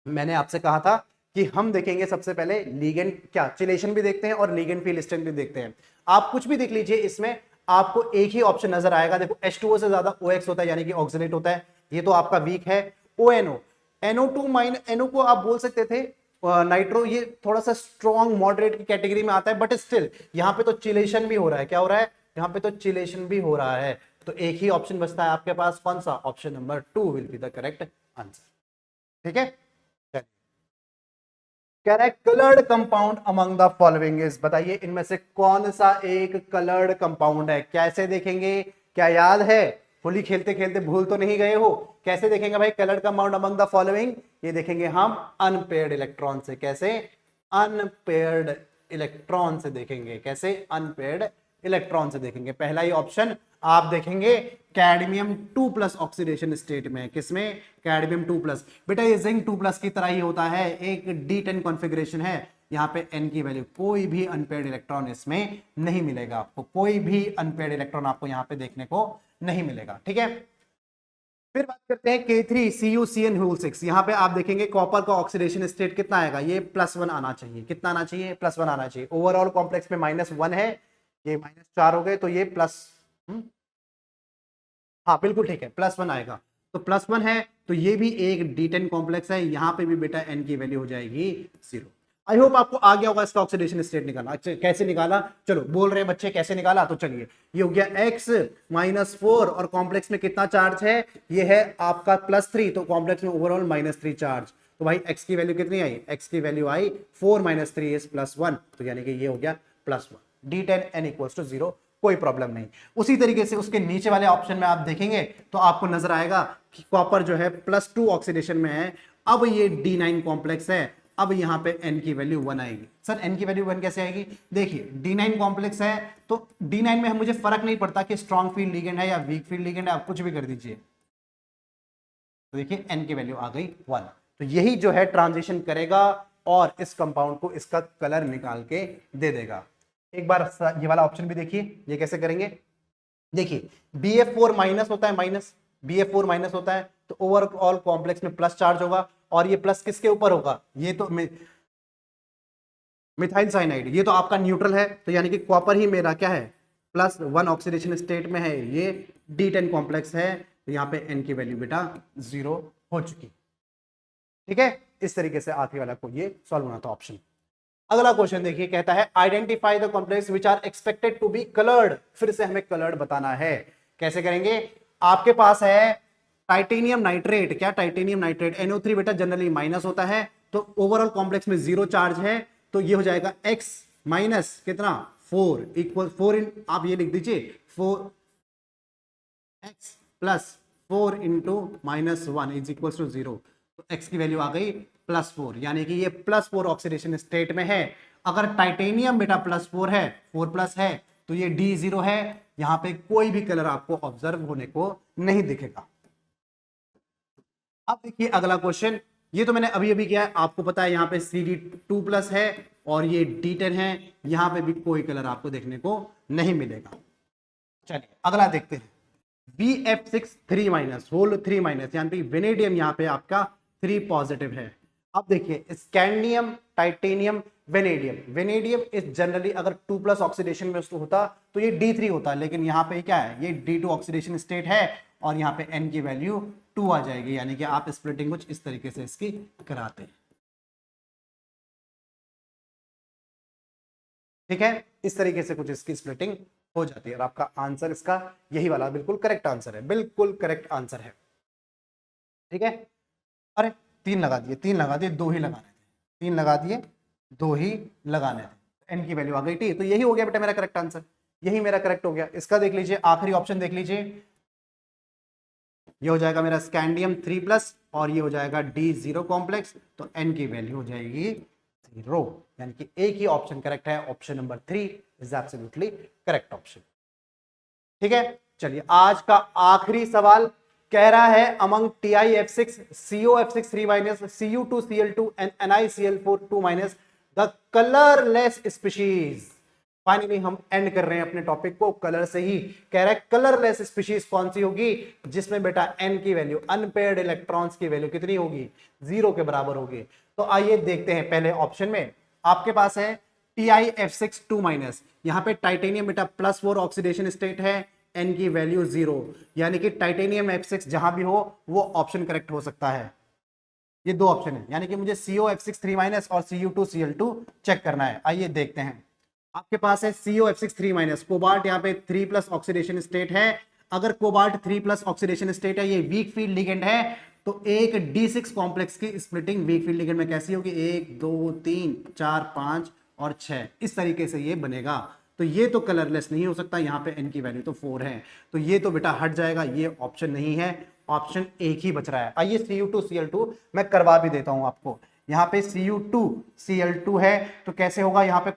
मैंने आपसे कहा था कि हम देखेंगे सबसे पहले लीगेंड, क्या चिलेशन भी देखते हैं और लीगेंड फील्ड स्ट्रेंथ भी देखते हैं। आप कुछ भी देख लीजिए, इसमें आपको एक ही ऑप्शन नजर आएगा। देखो H2O से ज्यादा OX होता है, यानी कि ऑक्सीडेट होता है, ये तो आपका वीक है। ONO, NO2 NO को आप बोल सकते थे नाइट्रो, ये थोड़ा सा स्ट्रॉन्ग मॉडरेट की कैटेगरी में आता है, बट स्टिल यहाँ पे तो चिलेशन भी हो रहा है। क्या हो रहा है? यहाँ पे तो चिलेशन भी हो रहा है। तो एक ही ऑप्शन बचता है आपके पास, कौन सा? Option number 2 will be the correct answer. ठीक है, कह रहा है coloured compound among the following is. बताइए इनमें से कौन सा एक कलर्ड कंपाउंड है? कैसे देखेंगे? क्या याद है? होली खेलते खेलते भूल तो नहीं गए हो? कैसे देखेंगे भाई coloured compound among the following? ये देखेंगे हम अनपेयर्ड इलेक्ट्रॉन से। कैसे? अनपेयर्ड इलेक्ट्रॉन से देखेंगे। कैसे? अनपेयर्ड इलेक्ट्रॉन से देखेंगे। पहला ही ऑप्शन आप देखेंगे कैडमियम 2+ ऑक्सीडेशन स्टेट में। किसमें? कैडमियम 2+। बेटा ये जिंक 2+ की तरह ही होता है, एक D10 कॉन्फ़िगरेशन है। यहाँ पे N की वैल्यू, कोई भी अनपेयर्ड इलेक्ट्रॉन इसमें नहीं मिलेगा आपको, कोई भी अनपेयर्ड इलेक्ट्रॉन आपको यहाँ पे देखने को नहीं मिलेगा। ठीक है, फिर बात करते हैं K3CuCN6। यहाँ पे आप देखेंगे कॉपर का ऑक्सीडेशन स्टेट कितना आएगा? ये +1 आना चाहिए। कितना आना चाहिए? +1 आना चाहिए। ओवरऑल कॉम्प्लेक्स में -1 है, ये -4 हो गए, तो ये प्लस हाँ बिल्कुल ठीक है, +1 आएगा। तो +1 है तो ये भी एक D10 कॉम्प्लेक्स है, यहां पे भी बेटा n की वैल्यू हो जाएगी 0। आई होप आपको आ गया होगा इसका ऑक्सीडेशन स्टेट निकालना। अच्छा कैसे निकाला, चलो बोल रहे हैं बच्चे कैसे निकाला, तो चलिए ये हो गया x -4 और कॉम्प्लेक्स में कितना चार्ज है, ये है आपका +3, तो कॉम्प्लेक्स में ओवरऑल -3 चार्ज। तो भाई x की वैल्यू कितनी आई, x की वैल्यू आई 4 - 3 इज +1, तो यानी कि ये हो गया +1। D10 n = 0, कोई प्रॉब्लम नहीं। उसी तरीके से उसके नीचे वाले ऑप्शन में आप देखेंगे तो आपको नजर आएगा कि कॉपर जो है +2 ऑक्सीडेशन में है, अब ये D9 कॉम्प्लेक्स है, अब यहां पे n की वैल्यू 1 आएगी। सर n की वैल्यू 1 कैसे आएगी, देखिए D9 कॉम्प्लेक्स है तो D9 में मुझे फर्क नहीं पड़ता कि स्ट्रॉन्ग फील्ड लिगेंड है या वीक फील्ड लिगेंड है, आप कुछ भी कर दीजिए, तो देखिए n की वैल्यू आ गई 1। तो यही जो है ट्रांजिशन करेगा और इस कंपाउंड को इसका कलर निकाल के दे देगा। एक बार ये वाला ऑप्शन भी देखिए, ये कैसे करेंगे, देखिए BF4 माइनस होता है, BF4 माइनस होता है तो ओवरऑल कॉम्प्लेक्स में प्लस चार्ज होगा, और ये प्लस किसके ऊपर होगा, ये तो मिथाइल साइनाइड, ये तो आपका न्यूट्रल है, तो यानी कि कॉपर ही मेरा क्या है +1 ऑक्सीडेशन स्टेट में है, ये D10 कॉम्प्लेक्स है, तो यहाँ पे n की वैल्यू बेटा 0 हो चुकी। ठीक है, इस तरीके से आखिरी वाला को ये सॉल्व होना था ऑप्शन। अगला क्वेश्चन देखिए, कहता है identify the complex which are expected to be coloured. फिर से हमें कलर्ड बताना है, कैसे करेंगे, आपके पास है टाइटेनियम नाइट्रेट, क्या टाइटेनियम नाइट्रेट NO3 बेटा जनरली माइनस होता है, तो ओवरऑल कॉम्प्लेक्स में 0 चार्ज है, तो ये हो जाएगा x माइनस कितना 4 इक्वल 4 इन, आप ये लिख दीजिए 4x + 4 × -1 इज इक्वल टू 0, तो x की वैल्यू आ गई +4, यानी कि ये +4 ऑक्सीडेशन स्टेट में है। अगर टाइटेनियम बेटा +4 है, 4+ है, तो ये D0 है, यहां पे कोई भी कलर आपको ऑब्जर्व होने को नहीं दिखेगा। अब देखिए अगला क्वेश्चन, ये तो मैंने अभी अभी किया है, आपको पता है यहाँ पे CD2+ है और ये D10 है, यहां पे भी कोई कलर आपको देखने को नहीं मिलेगा। चलिए अगला देखते हैं, BF6 3- होल 3-, यानी कि वेनेडियम यहाँ पे आपका 3 पॉजिटिव है। अब देखिए स्कैंडियम, टाइटेनियम, वेनेडियम इस जनरली अगर 2+ ऑक्सीडेशन में उसको होता तो ये D3 होता, लेकिन यहाँ पे क्या है, ये D2 ऑक्सीडेशन स्टेट है और यहाँ पे n की वैल्यू 2 आ जाएगी, यानी कि आप स्प्लिटिंग कुछ इस तरीके से इसकी कराते हैं। ठीक है, इस तरीके से कुछ इसकी स्प्लिटिंग हो जाती है और आपका आंसर इसका यही वाला बिल्कुल करेक्ट आंसर है, बिल्कुल करेक्ट आंसर है। ठीक है, अरे 3 लगा दिए, 3 लगा दिए, 2 ही लगाने थे, 3 लगा दिए, 2 ही लगाने थे, n की वैल्यू आ गई t, तो यही हो गया बेटा मेरा करेक्ट आंसर, यही मेरा करेक्ट हो गया। इसका देख लीजिए आखिरी ऑप्शन देख लीजिए, ये हो जाएगा मेरा स्कैंडियम 3+ और ये हो जाएगा D0 कॉम्प्लेक्स, तो n की वैल्यू हो जाएगी 0, यानी कि एक ही ऑप्शन करेक्ट है, option number 3 is absolutely correct option. ठीक है, चलिए आज का आखिरी सवाल कह रहा है among TiF6 COF6 3- Cu2Cl2 and NiCl4 2- the colourless species. Finally हम एंड कर रहे हैं अपने टॉपिक को कलर से ही, कह रहा है कलरलेस स्पीशीज कौन सी होगी, जिसमें बेटा n की वैल्यू, अनपेयर्ड इलेक्ट्रॉन्स की वैल्यू कितनी होगी, 0 के बराबर होगी। तो आइए देखते हैं, पहले ऑप्शन में आपके पास है TiF6 2-, यहां पे टाइटेनियम बेटा +4 ऑक्सीडेशन स्टेट है, n की वैल्यू 0, यानी कि टाइटेनियम F6 जहां भी हो वो ऑप्शन करेक्ट हो सकता है। ये 2 ऑप्शन है, यानी कि मुझे COF6 3- और Cu2Cl2 चेक करना है। आइए देखते हैं, आपके पास है COF6 3- कोबाल्ट यहाँ पे 3+ ऑक्सीडेशन स्टेट है, अगर कोबाल्ट 3+ ऑक्सीडेशन स्टेट है, ये वीक फील्ड लिगेंड है, तो एक D6 कॉम्प्लेक्स की स्प्लिटिंग वीक फील्ड लिगेंड में कैसी होगी, 1 2 3 4 5 और 6, इस तरीके से ये बनेगा। तो ये तो कलरलेस नहीं हो सकता, यहाँ पे n की वैल्यू तो 4 है, तो ये तो बेटा हट जाएगा, ये ऑप्शन नहीं है, ऑप्शन एक ही बच रहा है। आइए Cu2Cl2 मैं करवा भी देता हूं आपको, यहाँ पे Cu2Cl2 है तो कैसे होगा, यहाँ पे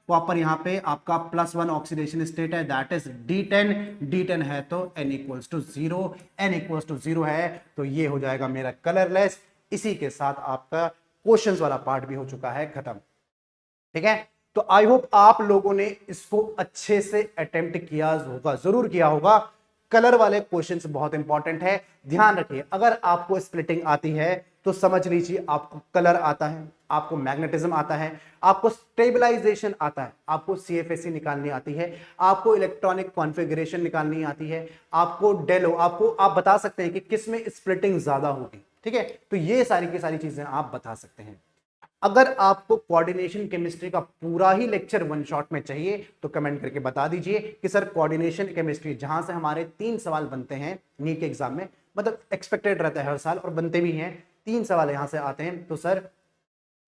कॉपर यहाँ पे आपका +1 ऑक्सीडेशन स्टेट है, दैट इज D10 है तो n = 0, n = 0 है तो ये हो जाएगा मेरा कलरलेस। इसी के साथ आपका क्वेश्चंस वाला पार्ट भी हो चुका है खत्म। ठीक है, तो आई होप आप लोगों ने इसको अच्छे से अटेम्प्ट किया होगा, जरूर किया होगा। कलर वाले क्वेश्चंस बहुत इंपॉर्टेंट है, ध्यान रखिए, अगर आपको स्प्लिटिंग आती है तो समझ लीजिए आपको कलर आता है, आपको मैग्नेटिज्म आता है, आपको स्टेबलाइजेशन आता है, आपको सीएफएससी निकालनी आती है, आपको इलेक्ट्रॉनिक कॉन्फ़िगरेशन निकालनी आती है, आपको डेलो, आपको आप बता सकते हैं कि किस में स्प्लिटिंग ज्यादा होगी। ठीक है, तो ये सारी की सारी चीजें आप बता सकते हैं। अगर आपको कोऑर्डिनेशन केमिस्ट्री का पूरा ही लेक्चर वन शॉट में चाहिए तो कमेंट करके बता दीजिए कि सर कोऑर्डिनेशन केमिस्ट्री, जहां से हमारे 3 सवाल बनते हैं नीट के एग्जाम में, मतलब एक्सपेक्टेड रहता है हर साल और बनते भी हैं, 3 सवाल यहां से आते हैं, तो सर,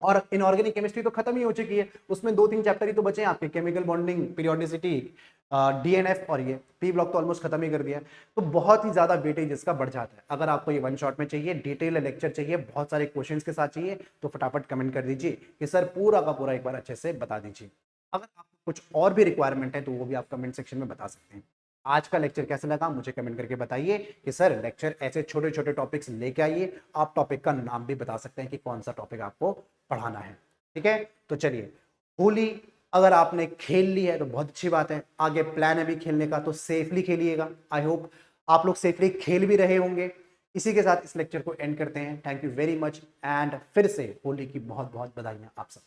और इनऑर्गेनिक केमिस्ट्री तो खत्म ही हो चुकी है, उसमें 2-3 चैप्टर ही तो बचे हैं आपके, केमिकल बॉन्डिंग, पीरियोडिसिटी, डीएनएफ, और ये पी ब्लॉक तो ऑलमोस्ट खत्म ही कर दिया। तो बहुत ही ज्यादा वेटेज इसका बढ़ जाता है। अगर आपको ये वन शॉट में चाहिए, डिटेल लेक्चर चाहिए, बहुत सारे क्वेश्चंस के साथ चाहिए, तो फटाफट कमेंट कर दीजिए कि सर पूरा का पूरा एक बार अच्छे से बता दीजिए। अगर आपको कुछ और भी रिक्वायरमेंट है तो वो भी आप कमेंट सेक्शन में बता सकते हैं। आज का लेक्चर कैसा लगा मुझे कमेंट करके बताइए कि सर लेक्चर ऐसे छोटे छोटे टॉपिक्स लेके आइए। आप टॉपिक का नाम भी बता सकते हैं कि कौन सा टॉपिक आपको पढ़ाना है। ठीक है, तो चलिए, होली अगर आपने खेल ली है तो बहुत अच्छी बात है, आगे प्लान है भी खेलने का तो सेफली खेलिएगा। आई होप आप लोग सेफली खेल भी रहे होंगे। इसी के साथ इस लेक्चर को एंड करते हैं। Thank you very much, and फिर से होली की बहुत बहुत बधाइयां आप सब।